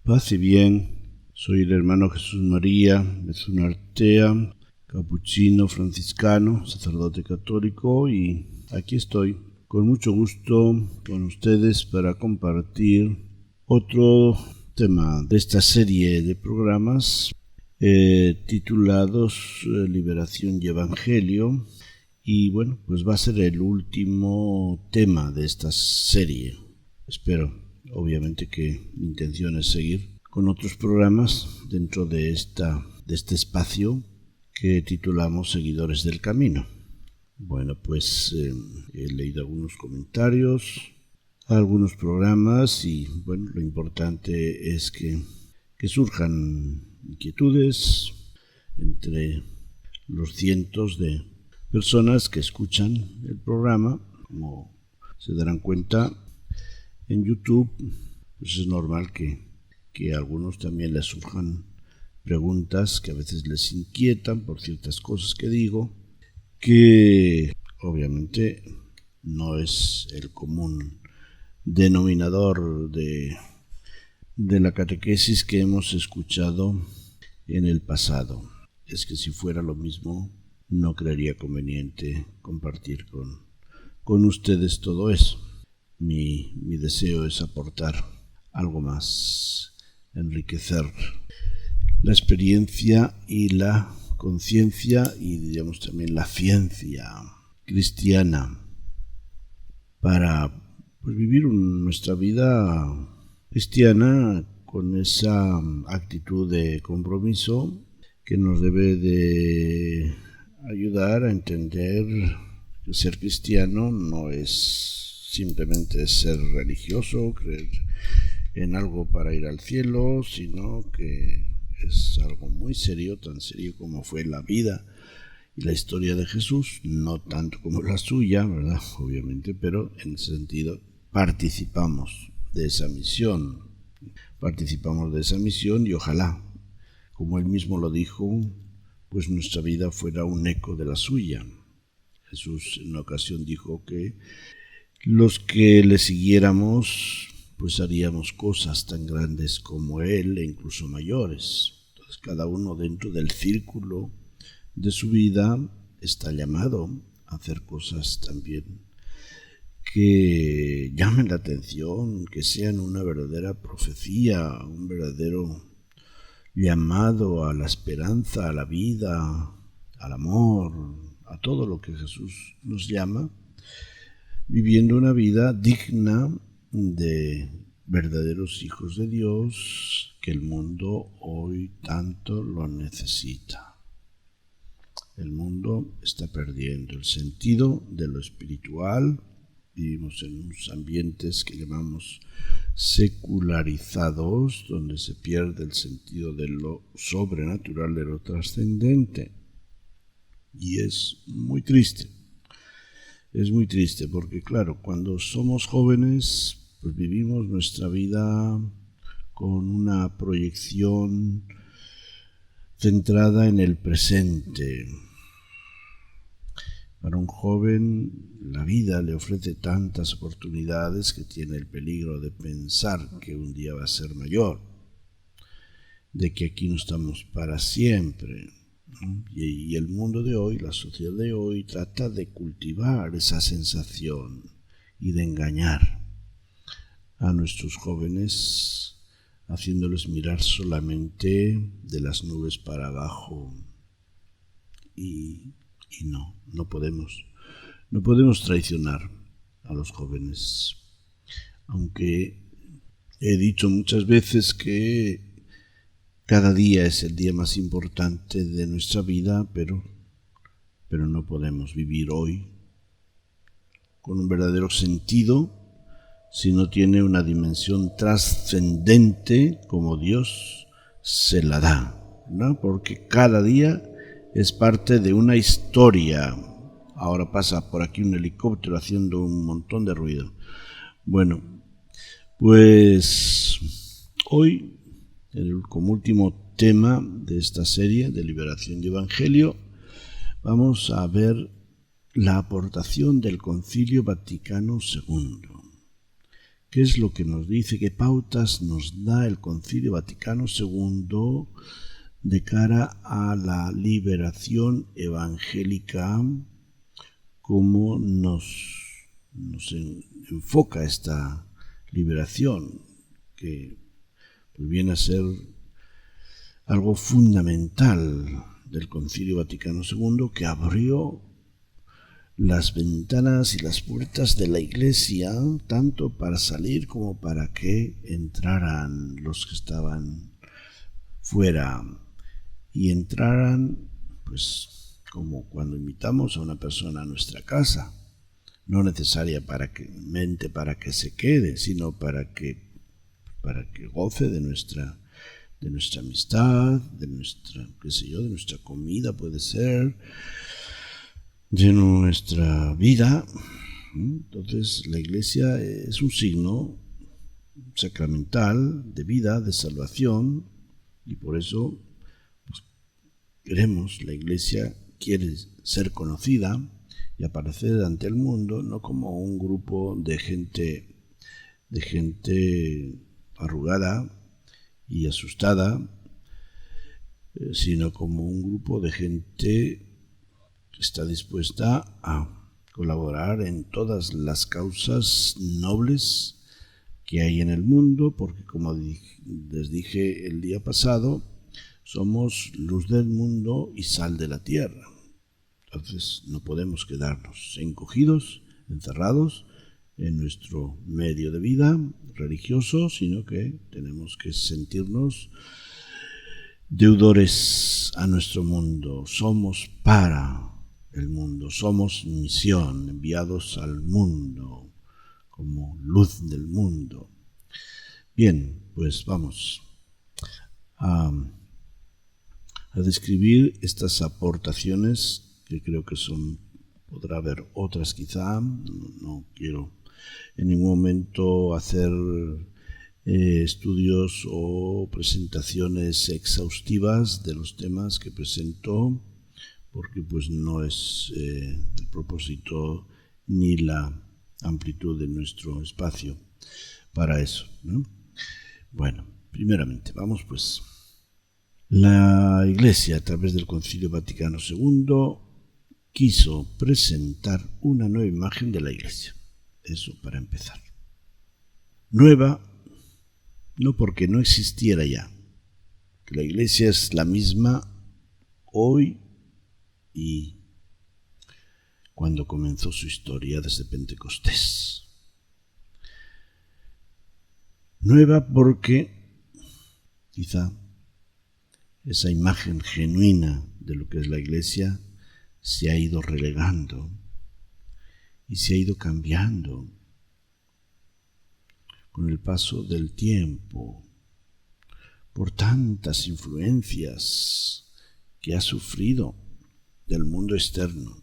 Paz y bien, soy el hermano Jesús María Mezuna Artea, capuchino franciscano, sacerdote católico, y aquí estoy con mucho gusto con ustedes para compartir otro tema de esta serie de programas titulados Liberación y Evangelio, y bueno, pues va a ser el último tema de esta serie. Espero obviamente que mi intención es seguir con otros programas dentro de este espacio que titulamos Seguidores del Camino. Bueno, pues he leído algunos comentarios, algunos programas, y bueno, lo importante es que surjan inquietudes entre los cientos de personas que escuchan el programa. Como se darán cuenta, en YouTube pues es normal que a algunos también les surjan preguntas que a veces les inquietan por ciertas cosas que digo, que obviamente no es el común denominador de la catequesis que hemos escuchado en el pasado. Es que si fuera lo mismo, no creería conveniente compartir con ustedes todo eso. Mi deseo es aportar algo más, enriquecer la experiencia y la conciencia y digamos también la ciencia cristiana para vivir nuestra vida cristiana con esa actitud de compromiso que nos debe de ayudar a entender que ser cristiano no es simplemente ser religioso, creer en algo para ir al cielo, sino que es algo muy serio, tan serio como fue la vida y la historia de Jesús, no tanto como la suya, ¿verdad? Obviamente, pero en ese sentido participamos de esa misión y ojalá, como él mismo lo dijo, pues nuestra vida fuera un eco de la suya. Jesús en una ocasión dijo que los que le siguiéramos, pues haríamos cosas tan grandes como él e incluso mayores. Entonces cada uno dentro del círculo de su vida está llamado a hacer cosas también que llamen la atención, que sean una verdadera profecía, un verdadero llamado a la esperanza, a la vida, al amor, a todo lo que Jesús nos llama, viviendo una vida digna de verdaderos hijos de Dios que el mundo hoy tanto lo necesita. El mundo está perdiendo el sentido de lo espiritual. Vivimos en unos ambientes que llamamos secularizados, donde se pierde el sentido de lo sobrenatural, de lo trascendente. Y es muy triste. Es muy triste porque, claro, cuando somos jóvenes, pues vivimos nuestra vida con una proyección centrada en el presente. Para un joven, la vida le ofrece tantas oportunidades que tiene el peligro de pensar que un día va a ser mayor, de que aquí no estamos para siempre. Y el mundo de hoy, la sociedad de hoy, trata de cultivar esa sensación y de engañar a nuestros jóvenes, haciéndoles mirar solamente de las nubes para abajo. Y no podemos traicionar a los jóvenes. Aunque he dicho muchas veces que cada día es el día más importante de nuestra vida, pero no podemos vivir hoy con un verdadero sentido si no tiene una dimensión trascendente como Dios se la da, ¿no? Porque cada día es parte de una historia. Ahora pasa por aquí un helicóptero haciendo un montón de ruido. Bueno, pues hoy, como último tema de esta serie de Liberación y Evangelio, vamos a ver la aportación del Concilio Vaticano II, ¿Qué es lo que nos dice? ¿Qué pautas nos da el Concilio Vaticano II de cara a la liberación evangélica? ¿Cómo nos enfoca esta liberación, que pues viene a ser algo fundamental del Concilio Vaticano II, que abrió las ventanas y las puertas de la Iglesia, tanto para salir como para que entraran los que estaban fuera, y entraran, pues, como cuando invitamos a una persona a nuestra casa, no necesariamente para que se quede, sino para que goce de nuestra amistad, de nuestra, de nuestra comida, puede ser, de nuestra vida. Entonces la Iglesia es un signo sacramental de vida, de salvación, y por eso pues, la Iglesia quiere ser conocida y aparecer ante el mundo, no como un grupo de gente arrugada y asustada, sino como un grupo de gente que está dispuesta a colaborar en todas las causas nobles que hay en el mundo, porque como les dije el día pasado, somos luz del mundo y sal de la tierra. Entonces no podemos quedarnos encogidos, encerrados en nuestro medio de vida religioso, sino que tenemos que sentirnos deudores a nuestro mundo. Somos para el mundo, somos misión, enviados al mundo como luz del mundo. Bien, pues vamos a describir estas aportaciones, que creo que podrá haber otras quizá. No quiero en ningún momento hacer estudios o presentaciones exhaustivas de los temas que presento, porque pues no es el propósito ni la amplitud de nuestro espacio para eso, ¿no? Bueno, primeramente, vamos pues. La Iglesia, a través del Concilio Vaticano II, quiso presentar una nueva imagen de la Iglesia. Eso para empezar. Nueva, no porque no existiera ya, que la Iglesia es la misma hoy y cuando comenzó su historia desde Pentecostés. Nueva porque quizá esa imagen genuina de lo que es la Iglesia se ha ido relegando y se ha ido cambiando con el paso del tiempo por tantas influencias que ha sufrido del mundo externo.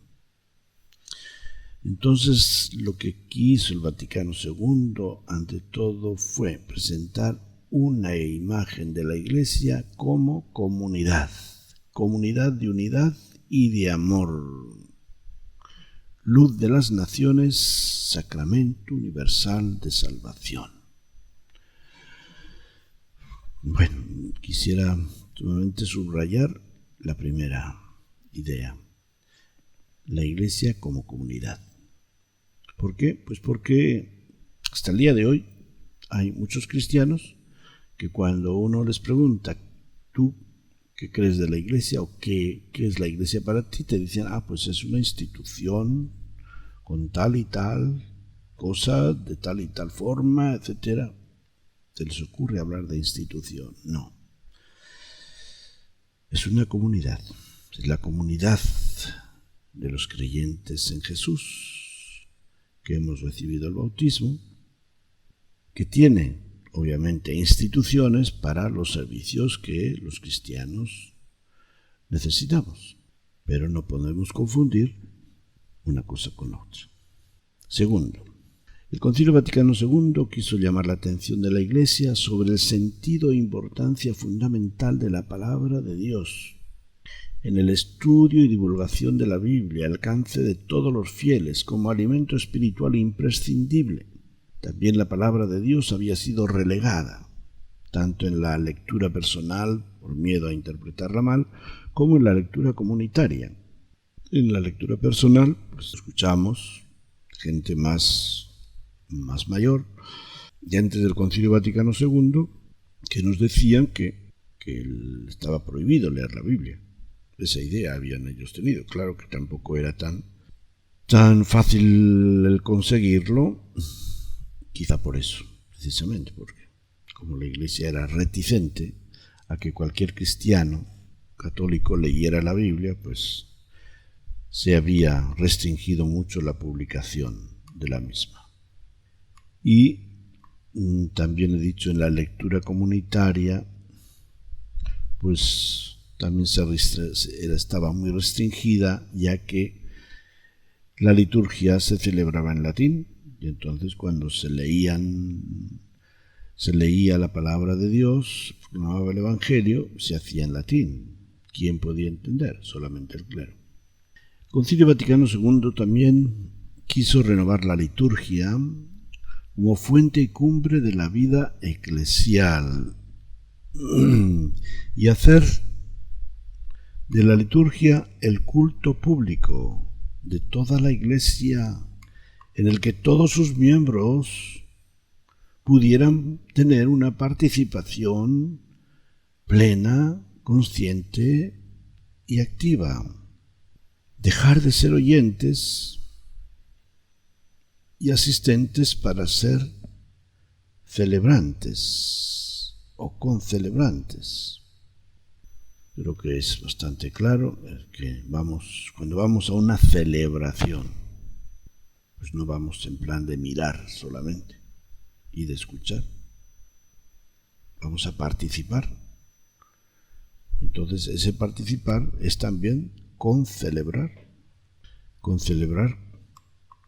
Entonces, lo que quiso el Vaticano II, ante todo, fue presentar una imagen de la Iglesia como comunidad de unidad y de amor, luz de las naciones, sacramento universal de salvación. Bueno, quisiera nuevamente subrayar la primera idea, la Iglesia como comunidad. ¿Por qué? Pues porque hasta el día de hoy hay muchos cristianos que cuando uno les pregunta, ¿tú qué crees de la Iglesia o qué es la Iglesia para ti? Te dicen, pues es una institución con tal y tal cosa, de tal y tal forma, etcétera. ¿Se les ocurre hablar de institución? No. Es una comunidad. Es la comunidad de los creyentes en Jesús, que hemos recibido el bautismo, que tiene, obviamente, instituciones para los servicios que los cristianos necesitamos, pero no podemos confundir una cosa con la otra. Segundo, el Concilio Vaticano II quiso llamar la atención de la Iglesia sobre el sentido e importancia fundamental de la palabra de Dios en el estudio y divulgación de la Biblia, alcance de todos los fieles como alimento espiritual imprescindible. También la palabra de Dios había sido relegada, tanto en la lectura personal, por miedo a interpretarla mal, como en la lectura comunitaria. En la lectura personal, pues escuchamos gente más mayor, ya antes del Concilio Vaticano II, que nos decían que estaba prohibido leer la Biblia. Esa idea habían ellos tenido. Claro que tampoco era tan fácil el conseguirlo, quizá por eso, precisamente, porque como la Iglesia era reticente a que cualquier cristiano católico leyera la Biblia, pues se había restringido mucho la publicación de la misma. Y también he dicho, en la lectura comunitaria, pues también estaba muy restringida, ya que la liturgia se celebraba en latín, y entonces cuando se leía la palabra de Dios, proclamaba el Evangelio, se hacía en latín. ¿Quién podía entender? Solamente el clero. El Concilio Vaticano II también quiso renovar la liturgia como fuente y cumbre de la vida eclesial y hacer de la liturgia el culto público de toda la Iglesia, en el que todos sus miembros pudieran tener una participación plena, consciente y activa. Dejar de ser oyentes y asistentes para ser celebrantes o concelebrantes. Creo que es bastante claro que cuando vamos a una celebración, pues no vamos en plan de mirar solamente y de escuchar. Vamos a participar. Entonces ese participar es también concelebrar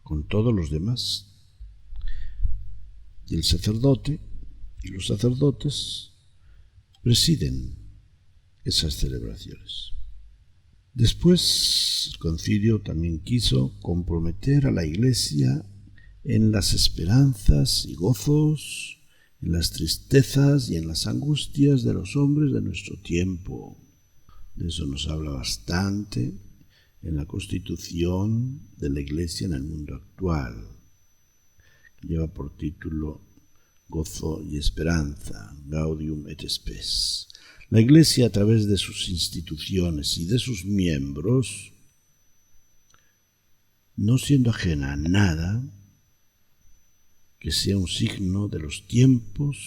con todos los demás. Y el sacerdote y los sacerdotes presiden esas celebraciones. Después, el concilio también quiso comprometer a la Iglesia en las esperanzas y gozos, en las tristezas y en las angustias de los hombres de nuestro tiempo. De eso nos habla bastante en la constitución de la Iglesia en el mundo actual. Lleva por título Gozo y Esperanza, Gaudium et Spes. La Iglesia, a través de sus instituciones y de sus miembros, no siendo ajena a nada que sea un signo de los tiempos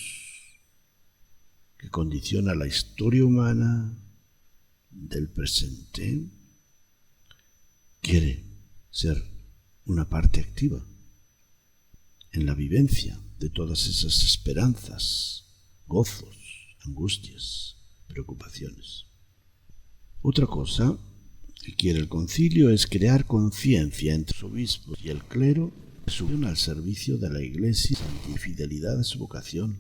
que condiciona la historia humana del presente, quiere ser una parte activa en la vivencia de todas esas esperanzas, gozos, angustias, preocupaciones. Otra cosa que quiere el concilio es crear conciencia entre los obispos y el clero al servicio de la Iglesia y fidelidad a su vocación.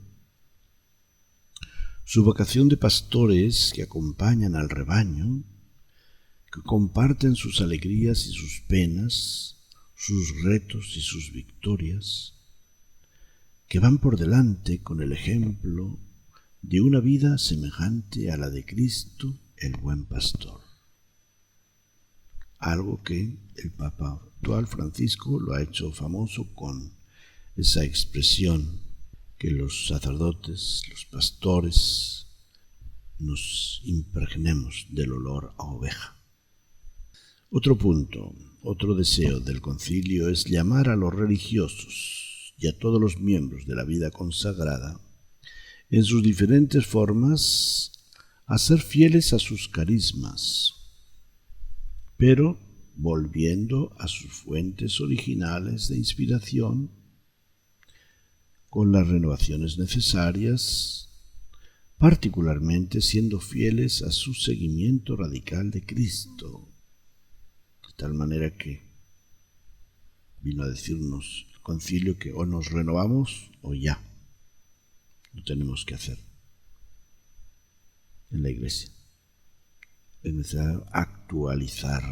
Su vocación de pastores que acompañan al rebaño, que comparten sus alegrías y sus penas, sus retos y sus victorias, que van por delante con el ejemplo de una vida semejante a la de Cristo, el buen pastor. Algo que el Papa actual, Francisco, lo ha hecho famoso con esa expresión que los sacerdotes, los pastores, nos impregnemos del olor a oveja. Otro punto, otro deseo del concilio es llamar a los religiosos y a todos los miembros de la vida consagrada en sus diferentes formas a ser fieles a sus carismas, pero volviendo a sus fuentes originales de inspiración con las renovaciones necesarias, particularmente siendo fieles a su seguimiento radical de Cristo, de tal manera que vino a decirnos el concilio que o nos renovamos o ya, lo tenemos que hacer en la Iglesia. Es necesario actualizar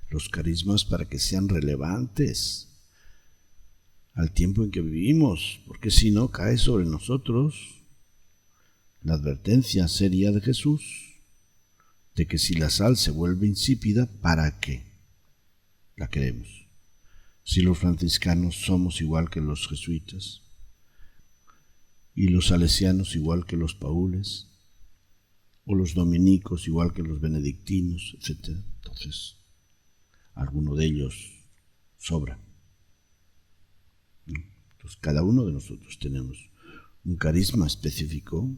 los carismas para que sean relevantes al tiempo en que vivimos, porque si no cae sobre nosotros la advertencia seria de Jesús de que si la sal se vuelve insípida, ¿para qué la queremos? Si los franciscanos somos igual que los jesuitas y los salesianos igual que los paules, o los dominicos igual que los benedictinos, etc. Entonces, alguno de ellos sobra. Entonces, cada uno de nosotros tenemos un carisma específico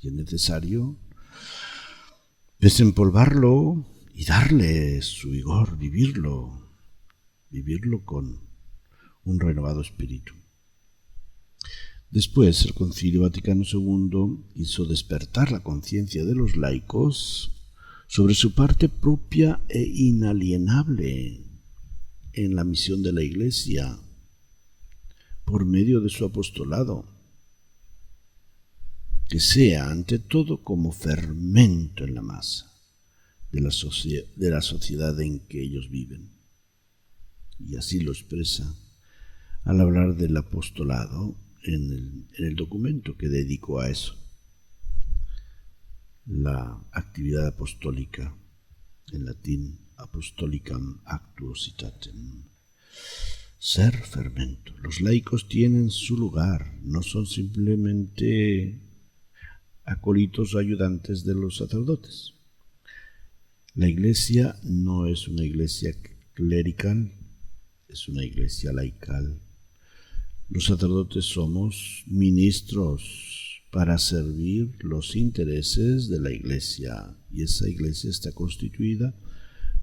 y es necesario desempolvarlo y darle su vigor, vivirlo con un renovado espíritu. Después, el Concilio Vaticano II hizo despertar la conciencia de los laicos sobre su parte propia e inalienable en la misión de la Iglesia por medio de su apostolado, que sea ante todo como fermento en la masa de la sociedad en que ellos viven. Y así lo expresa al hablar del apostolado en el documento que dedicó a eso, la actividad apostólica, en latín Apostolicam Actuositatem. Ser fermento. Los laicos tienen su lugar, no son simplemente acólitos o ayudantes de los sacerdotes. La Iglesia no es una iglesia clerical, es una iglesia laical. Los sacerdotes somos ministros para servir los intereses de la Iglesia, y esa Iglesia está constituida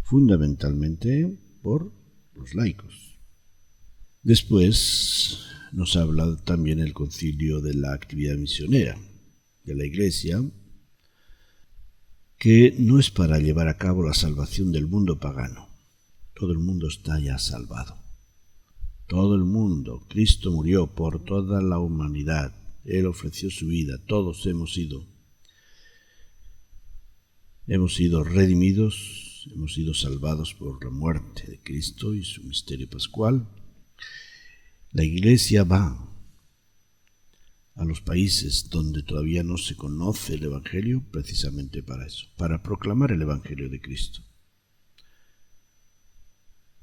fundamentalmente por los laicos. Después nos habla también el concilio de la actividad misionera de la Iglesia, que no es para llevar a cabo la salvación del mundo pagano. Todo el mundo está ya salvado. Todo el mundo. Cristo murió por toda la humanidad. Él ofreció su vida. Todos hemos sido redimidos, hemos sido salvados por la muerte de Cristo y su misterio pascual. La Iglesia va a los países donde todavía no se conoce el Evangelio precisamente para eso, para proclamar el Evangelio de Cristo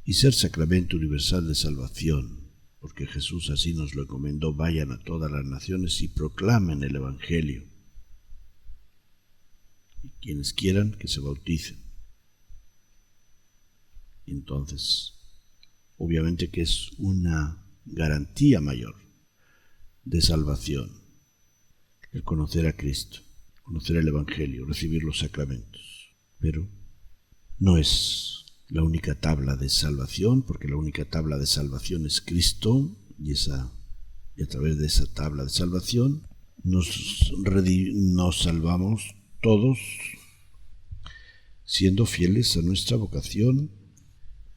y ser sacramento universal de salvación, porque Jesús así nos lo encomendó: vayan a todas las naciones y proclamen el Evangelio. Y quienes quieran que se bauticen. Entonces, obviamente que es una garantía mayor de salvación el conocer a Cristo, conocer el Evangelio, recibir los sacramentos. Pero no es la única tabla de salvación, porque la única tabla de salvación es Cristo, y a través de esa tabla de salvación nos salvamos todos siendo fieles a nuestra vocación,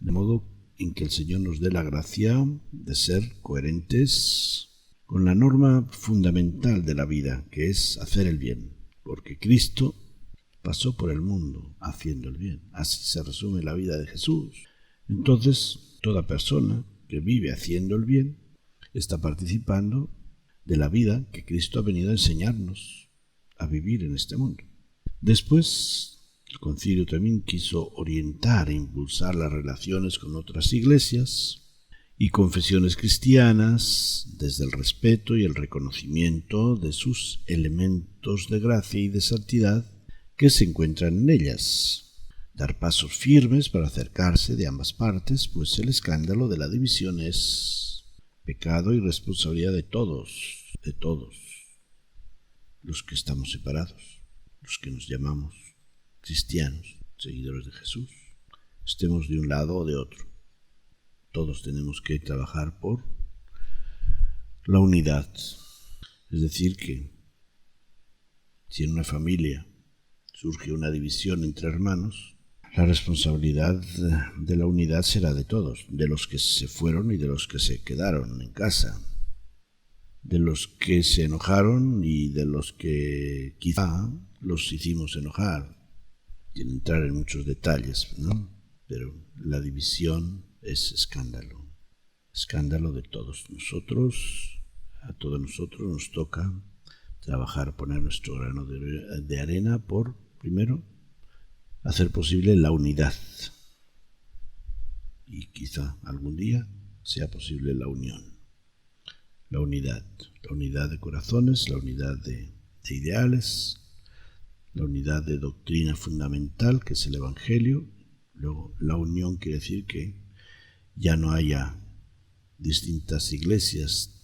de modo en que el Señor nos dé la gracia de ser coherentes con la norma fundamental de la vida, que es hacer el bien, porque Cristo pasó por el mundo haciendo el bien. Así se resume la vida de Jesús. Entonces, toda persona que vive haciendo el bien está participando de la vida que Cristo ha venido a enseñarnos a vivir en este mundo. Después, el concilio también quiso orientar e impulsar las relaciones con otras iglesias y confesiones cristianas desde el respeto y el reconocimiento de sus elementos de gracia y de santidad que se encuentran en ellas. Dar pasos firmes para acercarse de ambas partes, pues el escándalo de la división es pecado y responsabilidad de todos los que estamos separados, los que nos llamamos cristianos, seguidores de Jesús, estemos de un lado o de otro. Todos tenemos que trabajar por la unidad. Es decir, que si en una familia surge una división entre hermanos, la responsabilidad de la unidad será de todos, de los que se fueron y de los que se quedaron en casa, de los que se enojaron y de los que quizá los hicimos enojar, sin entrar en muchos detalles, ¿no? Pero la división es escándalo. escándalo de todos nosotros. A todos nosotros nos toca trabajar, poner nuestro grano de arena por, primero, hacer posible la unidad. Y quizá algún día sea posible la unión. La unidad de corazones, la unidad de ideales, la unidad de doctrina fundamental, que es el Evangelio. Luego, la unión quiere decir que ya no haya distintas iglesias,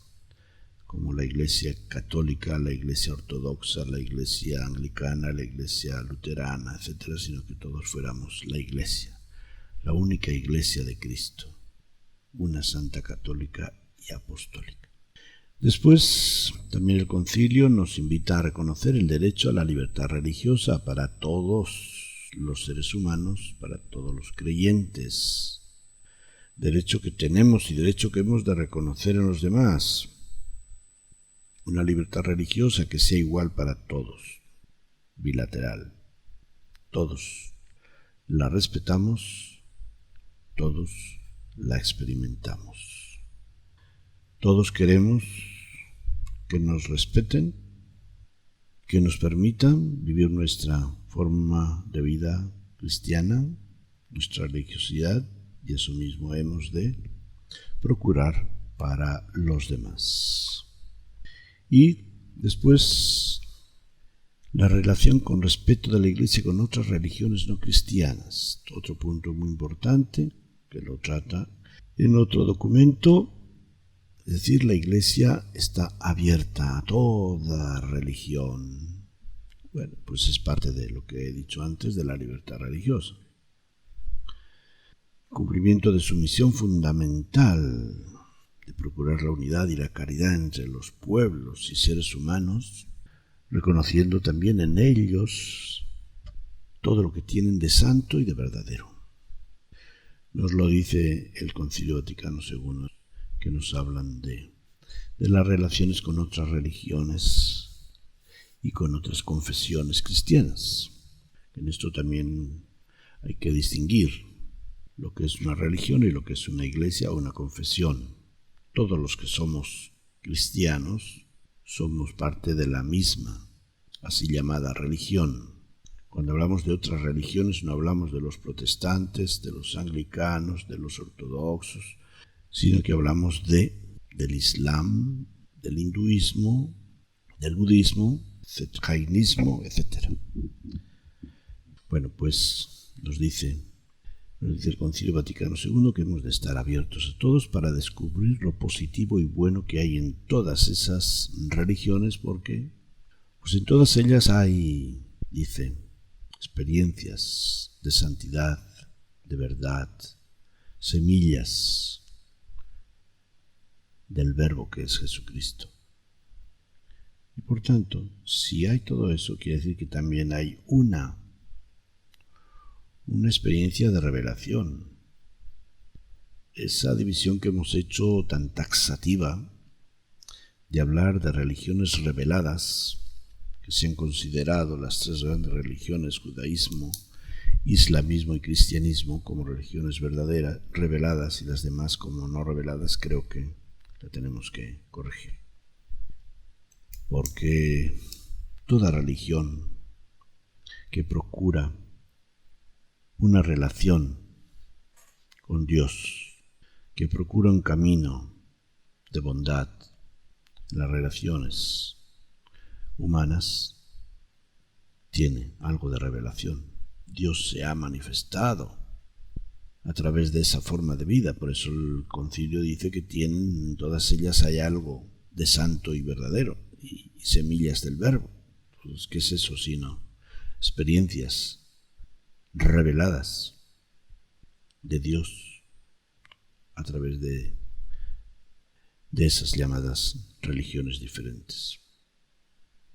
como la Iglesia católica, la Iglesia ortodoxa, la Iglesia anglicana, la Iglesia luterana, etcétera, sino que todos fuéramos la Iglesia, la única Iglesia de Cristo, una santa católica y apostólica. Después, también el concilio nos invita a reconocer el derecho a la libertad religiosa para todos los seres humanos, para todos los creyentes, derecho que tenemos y derecho que hemos de reconocer en los demás. Una libertad religiosa que sea igual para todos, bilateral. Todos la respetamos, todos la experimentamos. Todos queremos que nos respeten, que nos permitan vivir nuestra forma de vida cristiana, nuestra religiosidad, y eso mismo hemos de procurar para los demás. Y después, la relación con respeto de la Iglesia con otras religiones no cristianas. Otro punto muy importante que lo trata en otro documento. Es decir, la Iglesia está abierta a toda religión. Bueno, pues es parte de lo que he dicho antes de la libertad religiosa. Cumplimiento de su misión fundamental de procurar la unidad y la caridad entre los pueblos y seres humanos, reconociendo también en ellos todo lo que tienen de santo y de verdadero. Nos lo dice el Concilio Vaticano II, que nos hablan de las relaciones con otras religiones y con otras confesiones cristianas. En esto también hay que distinguir lo que es una religión y lo que es una iglesia o una confesión. Todos los que somos cristianos somos parte de la misma, así llamada religión. Cuando hablamos de otras religiones no hablamos de los protestantes, de los anglicanos, de los ortodoxos, sino que hablamos del Islam, del hinduismo, del budismo, del jainismo, etc. Bueno, pues nos dice el Concilio Vaticano II que hemos de estar abiertos a todos para descubrir lo positivo y bueno que hay en todas esas religiones, porque pues en todas ellas hay, dice, experiencias de santidad, de verdad, semillas del Verbo que es Jesucristo. Y por tanto, si hay todo eso, quiere decir que también hay una experiencia de revelación. Esa división que hemos hecho tan taxativa de hablar de religiones reveladas, que se han considerado las tres grandes religiones, judaísmo, islamismo y cristianismo, como religiones verdaderas, reveladas, y las demás como no reveladas, creo que la tenemos que corregir. Porque toda religión que procura una relación con Dios, que procura un camino de bondad en las relaciones humanas, tiene algo de revelación. Dios se ha manifestado a través de esa forma de vida. Por eso el concilio dice que en todas ellas hay algo de santo y verdadero y semillas del Verbo. Pues, ¿qué es eso sino experiencias reveladas de Dios a través de esas llamadas religiones diferentes?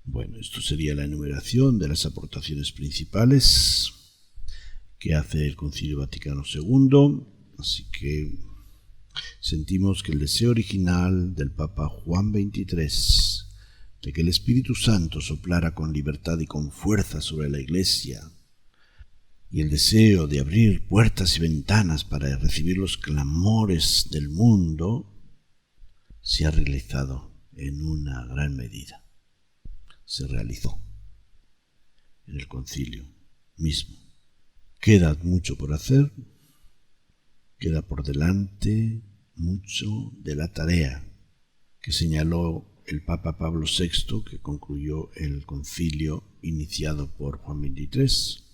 Bueno, esto sería la enumeración de las aportaciones principales que hace el Concilio Vaticano II, así que sentimos que el deseo original del Papa Juan XXIII de que el Espíritu Santo soplara con libertad y con fuerza sobre la Iglesia y el deseo de abrir puertas y ventanas para recibir los clamores del mundo se ha realizado en una gran medida. Se realizó en el concilio mismo. Queda mucho por hacer, queda por delante mucho de la tarea que señaló el Papa Pablo VI, que concluyó el concilio iniciado por Juan XXIII.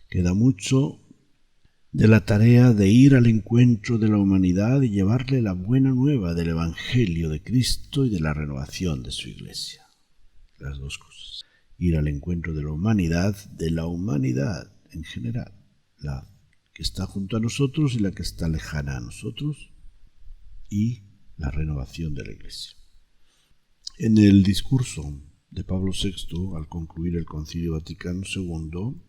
Queda mucho de la tarea de ir al encuentro de la humanidad y llevarle la buena nueva del Evangelio de Cristo y de la renovación de su Iglesia. Las dos cosas. Ir al encuentro de la humanidad en general, la que está junto a nosotros y la que está lejana a nosotros, y la renovación de la Iglesia. En el discurso de Pablo VI, al concluir el Concilio Vaticano II,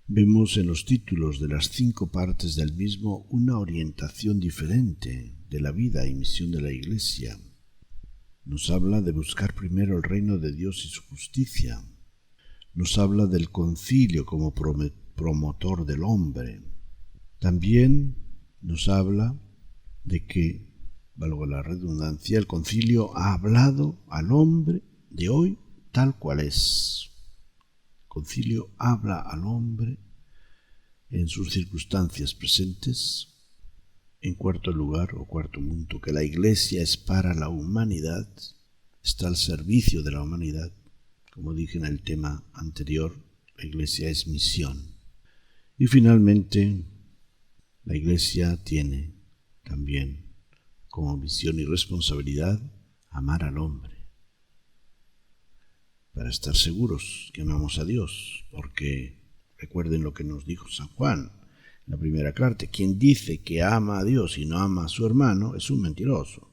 vemos en los títulos de las 5 partes del mismo una orientación diferente de la vida y misión de la Iglesia. Nos habla de buscar primero el reino de Dios y su justicia. Nos habla del concilio como promotor del hombre. También nos habla de que, valga la redundancia, el concilio ha hablado al hombre de hoy tal cual es. El concilio habla al hombre en sus circunstancias presentes. En cuarto lugar, o cuarto punto, que la Iglesia es para la humanidad, está al servicio de la humanidad. Como dije en el tema anterior, la Iglesia es misión. Y finalmente, la Iglesia tiene también como misión y responsabilidad amar al hombre, para estar seguros que amamos a Dios, porque recuerden lo que nos dijo San Juan en la primera carta: quien dice que ama a Dios y no ama a su hermano es un mentiroso.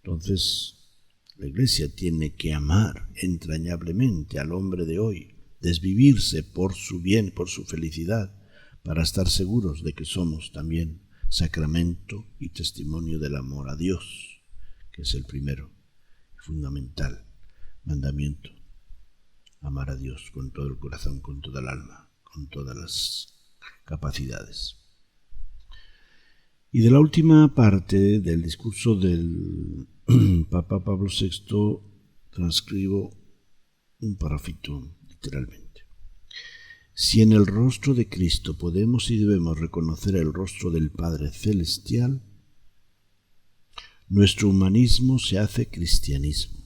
Entonces, la Iglesia tiene que amar entrañablemente al hombre de hoy, desvivirse por su bien, por su felicidad, para estar seguros de que somos también sacramento y testimonio del amor a Dios, que es el primero y fundamental mandamiento: amar a Dios con todo el corazón, con toda el alma, con todas las capacidades. Y de la última parte del discurso del Papa Pablo VI transcribo un parrafito literalmente. Si en el rostro de Cristo podemos y debemos reconocer el rostro del Padre Celestial, nuestro humanismo se hace cristianismo.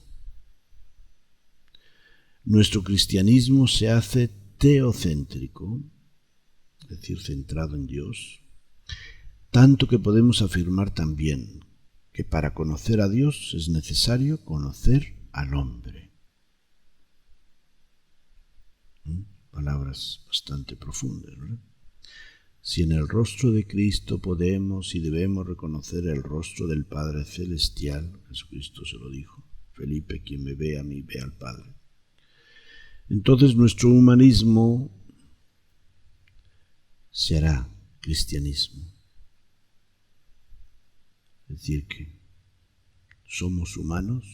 Nuestro cristianismo se hace teocéntrico, es decir, centrado en Dios, tanto que podemos afirmar también que para conocer a Dios es necesario conocer al hombre. Palabras bastante profundas, ¿verdad? Si en el rostro de Cristo podemos y debemos reconocer el rostro del Padre Celestial, Jesucristo se lo dijo: Felipe, quien me ve a mí, ve al Padre. Entonces nuestro humanismo será cristianismo. Es decir, que somos humanos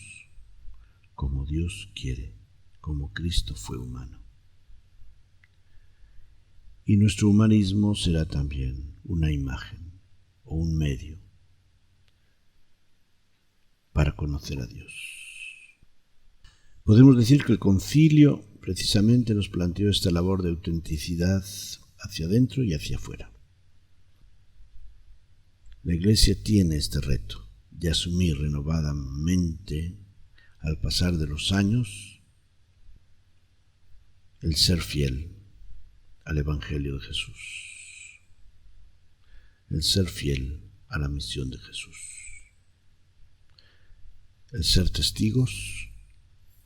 como Dios quiere, como Cristo fue humano. Y nuestro humanismo será también una imagen o un medio para conocer a Dios. Podemos decir que el concilio precisamente nos planteó esta labor de autenticidad hacia adentro y hacia afuera. La Iglesia tiene este reto de asumir renovadamente, al pasar de los años, el ser fiel al Evangelio de Jesús, el ser fiel a la misión de Jesús, el ser testigos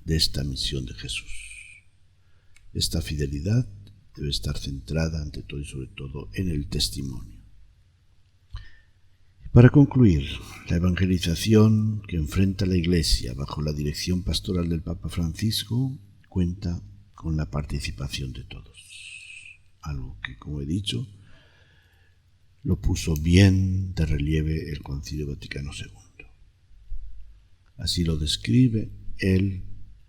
de esta misión de Jesús. Esta fidelidad debe estar centrada ante todo y sobre todo en el testimonio. Para concluir, la evangelización que enfrenta la Iglesia bajo la dirección pastoral del Papa Francisco cuenta con la participación de todos. Algo que, como he dicho, lo puso bien de relieve el Concilio Vaticano II. Así lo describe él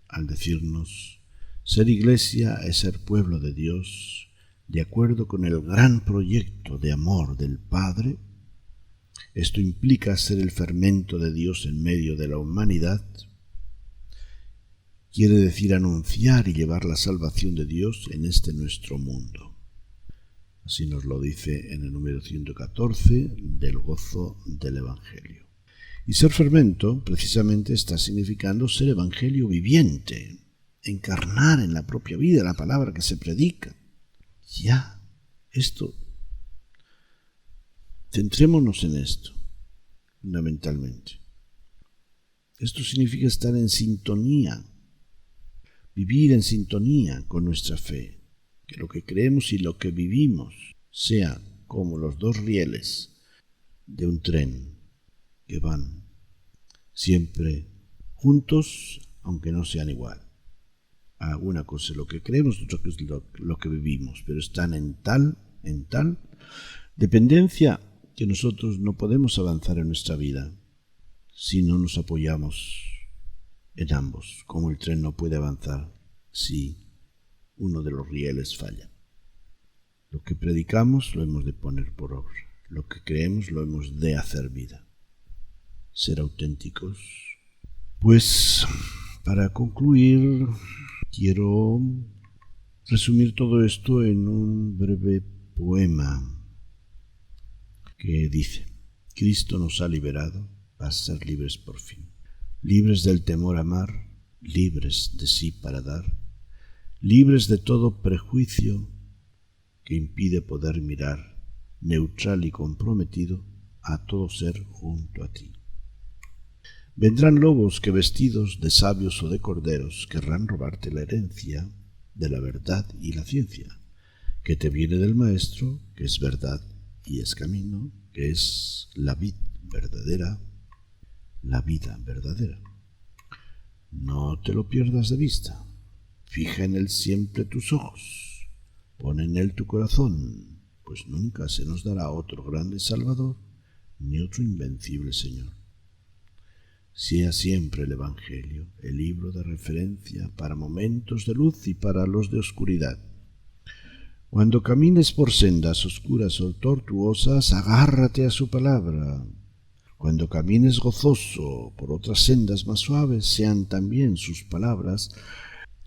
al decirnos: ser Iglesia es ser pueblo de Dios, de acuerdo con el gran proyecto de amor del Padre. Esto implica ser el fermento de Dios en medio de la humanidad. Quiere decir anunciar y llevar la salvación de Dios en este nuestro mundo. Así nos lo dice en el número 114 del gozo del Evangelio. Y ser fermento precisamente está significando ser evangelio viviente, encarnar en la propia vida la palabra que se predica. Ya, esto, centrémonos en esto, fundamentalmente. Esto significa estar en sintonía, vivir en sintonía con nuestra fe, que lo que creemos y lo que vivimos sea como los dos rieles de un tren que van siempre juntos, aunque no sean igual. Una cosa es lo que creemos, otra cosa es lo que vivimos, pero están en tal dependencia que nosotros no podemos avanzar en nuestra vida si no nos apoyamos en ambos, como el tren no puede avanzar si uno de los rieles falla. Lo que predicamos lo hemos de poner por obra, lo que creemos lo hemos de hacer vida, ser auténticos. Pues para concluir, quiero resumir todo esto en un breve poema que dice: Cristo nos ha liberado para ser libres por fin, libres del temor a amar, libres de sí para dar, libres de todo prejuicio que impide poder mirar, neutral y comprometido, a todo ser junto a ti. Vendrán lobos que vestidos de sabios o de corderos querrán robarte la herencia de la verdad y la ciencia, que te viene del Maestro, que es verdad y es camino, que es la vid verdadera, la vida verdadera. No te lo pierdas de vista. Fija en él siempre tus ojos. Pon en él tu corazón, pues nunca se nos dará otro grande Salvador, ni otro invencible Señor. Sea siempre el Evangelio, el libro de referencia para momentos de luz y para los de oscuridad. Cuando camines por sendas oscuras o tortuosas, agárrate a su palabra. Cuando camines gozoso por otras sendas más suaves, sean también sus palabras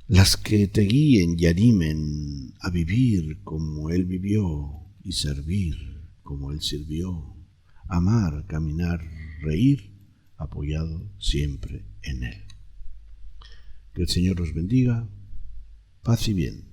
las que te guíen y animen a vivir como Él vivió y servir como Él sirvió, amar, caminar, reír, apoyado siempre en Él. Que el Señor os bendiga, paz y bien.